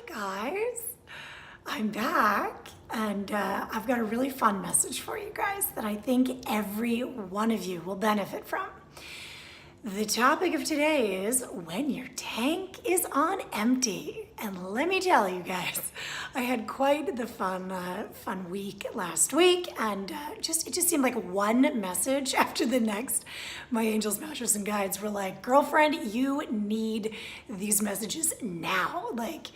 guys, I'm back and I've got a really fun message for you guys that I think every one of you will benefit from. The topic of today is when your tank is on empty. And let me tell you guys, I had quite the fun week last week, and it just seemed like one message after the next. My angels, masters, and guides were like, girlfriend, you need these messages now. Like,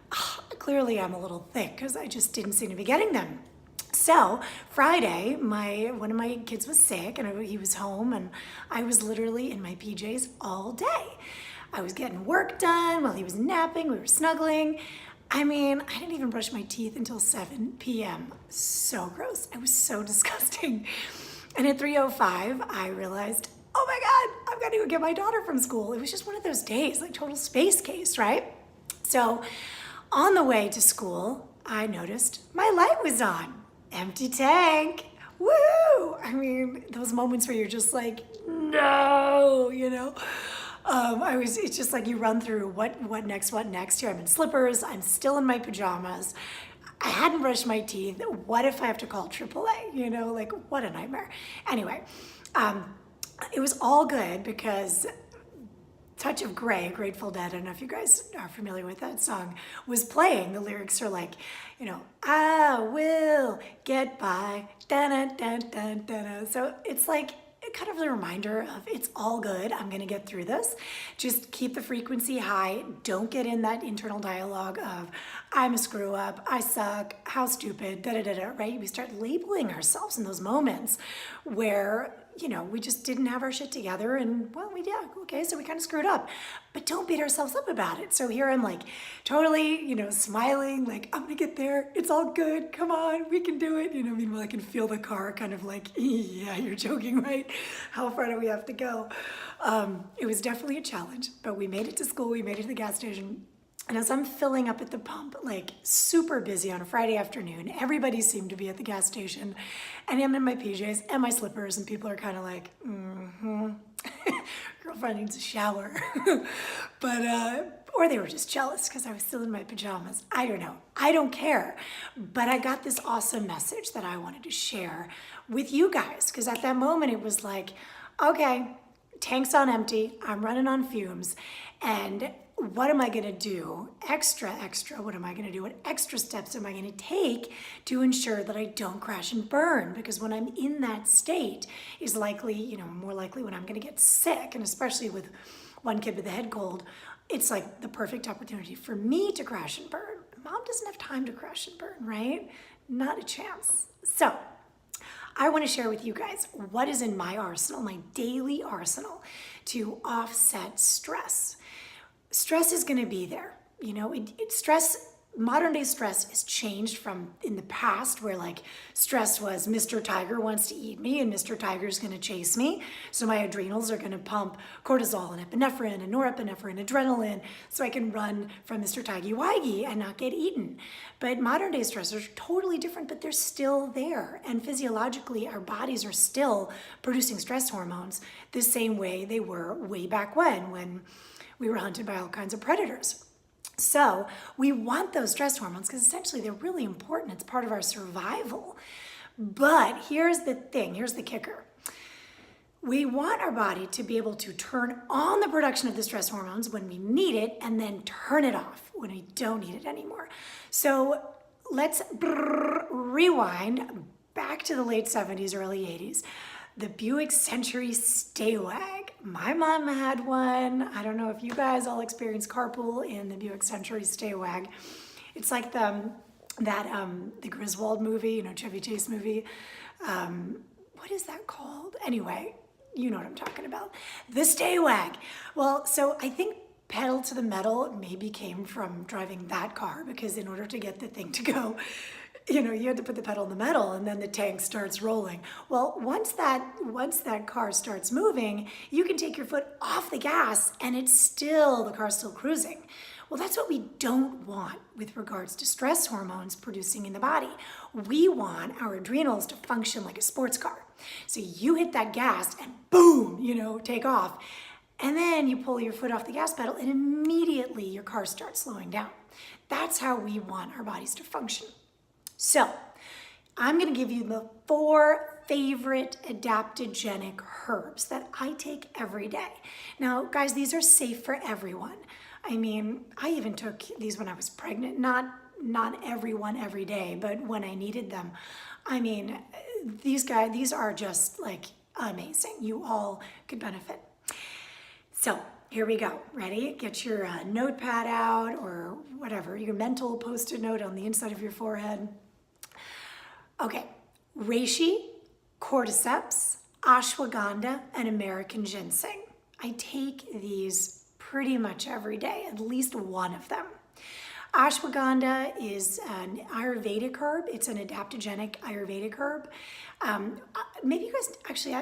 clearly I'm a little thick because I just didn't seem to be getting them. So Friday, one of my kids was sick and he was home, and I was literally in my PJs all day. I was getting work done while he was napping, we were snuggling. I mean, I didn't even brush my teeth until 7 p.m. So gross, it was so disgusting. And at 3:05, I realized, oh my God, I've got to go get my daughter from school. It was just one of those days, like total space case, right? So on the way to school, I noticed my light was on. Empty tank, woo! I mean, those moments where you're just like, no, you know? It's just like you run through what next? Here I'm in slippers, I'm still in my pajamas. I hadn't brushed my teeth. What if I have to call AAA? You know, like what a nightmare. Anyway, it was all good because Touch of Grey, Grateful Dead, I don't know if you guys are familiar with that song, was playing. The lyrics are like, you know, I will get by, da-da-da-da-da-da. So it's like kind of a reminder of it's all good. I'm gonna get through this. Just keep the frequency high. Don't get in that internal dialogue of I'm a screw up, I suck, how stupid, da-da-da-da, right? We start labeling ourselves in those moments where, you know, we just didn't have our shit together and, well, we did, okay, so we kind of screwed up. But don't beat ourselves up about it. So here I'm like totally, you know, smiling, like, I'm gonna get there, it's all good, come on, we can do it. You know, meanwhile I can feel the car kind of like, yeah, you're joking, right? How far do we have to go? It was definitely a challenge, but we made it to school, we made it to the gas station. And as I'm filling up at the pump, like super busy on a Friday afternoon, everybody seemed to be at the gas station, and I'm in my PJs and my slippers, and people are kind of like, girlfriend needs a shower. Or they were just jealous because I was still in my pajamas. I don't know. I don't care. But I got this awesome message that I wanted to share with you guys, because at that moment it was like, okay, tank's on empty, I'm running on fumes, and what am I gonna do? Extra, what am I gonna do? What extra steps am I gonna take to ensure that I don't crash and burn? Because when I'm in that state is likely, you know, more likely when I'm gonna get sick, and especially with one kid with a head cold, it's like the perfect opportunity for me to crash and burn. Mom doesn't have time to crash and burn, right? Not a chance. So I want to share with you guys what is in my arsenal, my daily arsenal, to offset stress. Stress is going to be there. You know, modern day stress has changed from in the past where like stress was Mr. Tiger wants to eat me and Mr. Tiger's going to chase me. So my adrenals are going to pump cortisol and epinephrine and norepinephrine, adrenaline, so I can run from Mr. Tiggy Wiggy and not get eaten. But modern day stressors are totally different, but they're still there. And physiologically, our bodies are still producing stress hormones the same way they were way back when we were hunted by all kinds of predators. So we want those stress hormones because essentially they're really important. It's part of our survival. But here's the thing, here's the kicker. We want our body to be able to turn on the production of the stress hormones when we need it and then turn it off when we don't need it anymore. So let's rewind back to the late 70s, early 80s. The Buick Century Staywag. My mom had one. I don't know if you guys all experienced carpool in the Buick Century Staywag. It's like the Griswold movie, you know, Chevy Chase movie. What is that called? Anyway, you know what I'm talking about. The Staywag. Well, so I think pedal to the metal maybe came from driving that car, because in order to get the thing to go, you know, you had to put the pedal in the metal and then the tank starts rolling. Well, once that car starts moving, you can take your foot off the gas and the car's still cruising. Well, that's what we don't want with regards to stress hormones producing in the body. We want our adrenals to function like a sports car. So you hit that gas and boom, you know, take off. And then you pull your foot off the gas pedal and immediately your car starts slowing down. That's how we want our bodies to function. So I'm gonna give you the 4 favorite adaptogenic herbs that I take every day. Now, guys, these are safe for everyone. I mean, I even took these when I was pregnant, not everyone every day, but when I needed them. I mean, these are just like amazing. You all could benefit. So here we go. Ready? Get your notepad out or whatever, your mental post-it note on the inside of your forehead. Okay, reishi, cordyceps, ashwagandha, and American ginseng. I take these pretty much every day, at least one of them. Ashwagandha is an Ayurvedic herb. It's an adaptogenic Ayurvedic herb. Maybe you guys, actually,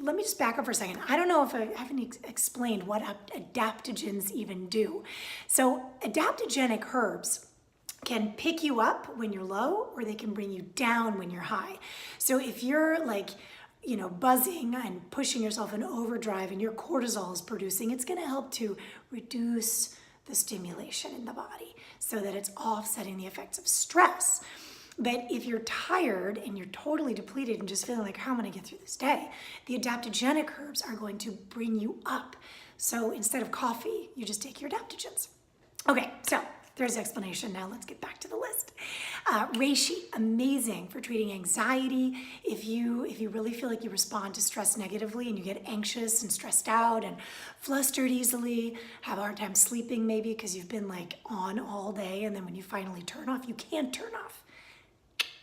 let me just back up for a second. I don't know if I haven't explained what adaptogens even do. So adaptogenic herbs can pick you up when you're low, or they can bring you down when you're high. So if you're like, you know, buzzing and pushing yourself in overdrive and your cortisol is producing, it's gonna help to reduce the stimulation in the body so that it's offsetting the effects of stress. But if you're tired and you're totally depleted and just feeling like, how am I gonna get through this day? The adaptogenic herbs are going to bring you up. So instead of coffee, you just take your adaptogens. Okay, so there's the explanation. Now let's get back to the list. Reishi, amazing for treating anxiety. If you really feel like you respond to stress negatively and you get anxious and stressed out and flustered easily, have a hard time sleeping maybe because you've been like on all day, and then when you finally turn off, you can't turn off.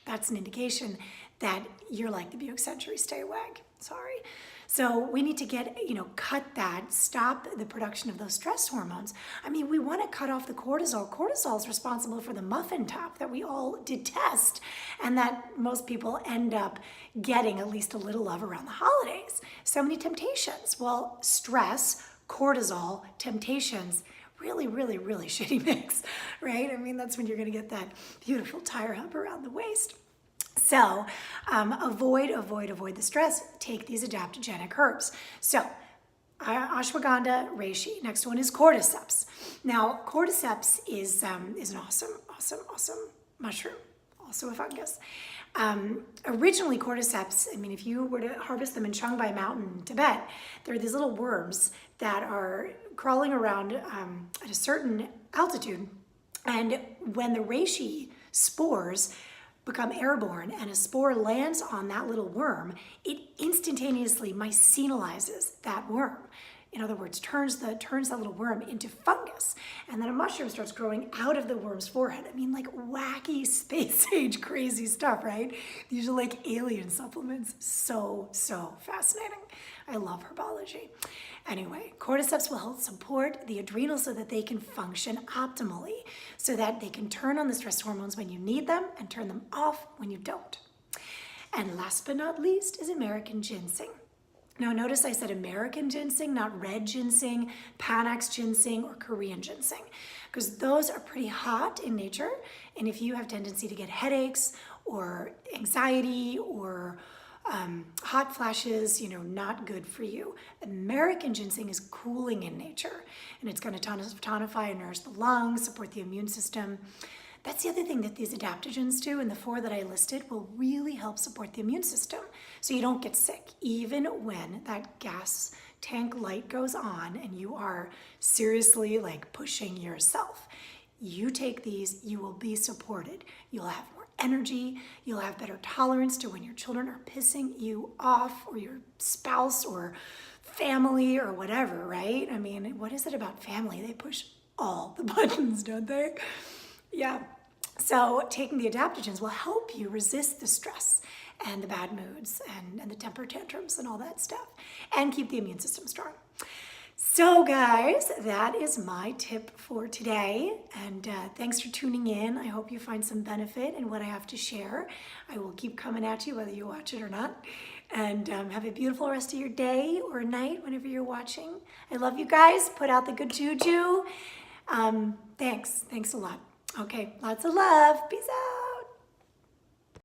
That's an indication that you're like the Buick Century, stay awake. Sorry. So we need to cut that, stop the production of those stress hormones. I mean, we want to cut off the cortisol. Cortisol is responsible for the muffin top that we all detest and that most people end up getting at least a little of around the holidays. So many temptations. Well, stress, cortisol, temptations, really, really, really shitty mix, right? I mean, that's when you're going to get that beautiful tire hump around the waist. So avoid the stress. Take these adaptogenic herbs. So ashwagandha, reishi. Next one is cordyceps. Now, cordyceps is an awesome mushroom, also a fungus. Originally, cordyceps, I mean, if you were to harvest them in Changbai Mountain in Tibet, there are these little worms that are crawling around at a certain altitude. And when the reishi spores become airborne and a spore lands on that little worm, it instantaneously mycenalizes that worm. In other words, turns that little worm into fungus. And then a mushroom starts growing out of the worm's forehead. I mean, like wacky space age crazy stuff, right? These are like alien supplements. So fascinating. I love herbology. Anyway, cordyceps will help support the adrenals so that they can function optimally, so that they can turn on the stress hormones when you need them and turn them off when you don't. And last but not least is American ginseng. Now notice I said American ginseng, not red ginseng, Panax ginseng, or Korean ginseng, because those are pretty hot in nature. And if you have tendency to get headaches or anxiety or hot flashes, not good for you. American ginseng is cooling in nature, and it's going to tonify and nourish the lungs, support the immune system. That's the other thing that these adaptogens do, and the 4 that I listed will really help support the immune system so you don't get sick, even when that gas tank light goes on and you are seriously like pushing yourself. You take these, you will be supported. You'll have more energy, you'll have better tolerance to when your children are pissing you off, or your spouse or family or whatever, right? I mean, what is it about family? They push all the buttons, don't they? Yeah. So taking the adaptogens will help you resist the stress and the bad moods and the temper tantrums and all that stuff, and keep the immune system strong. So guys, that is my tip for today, and thanks for tuning in. I hope you find some benefit in what I have to share. I will keep coming at you whether you watch it or not, and have a beautiful rest of your day or night whenever you're watching. I love you guys. Put out the good juju. Thanks a lot. Okay, lots of love. Peace out.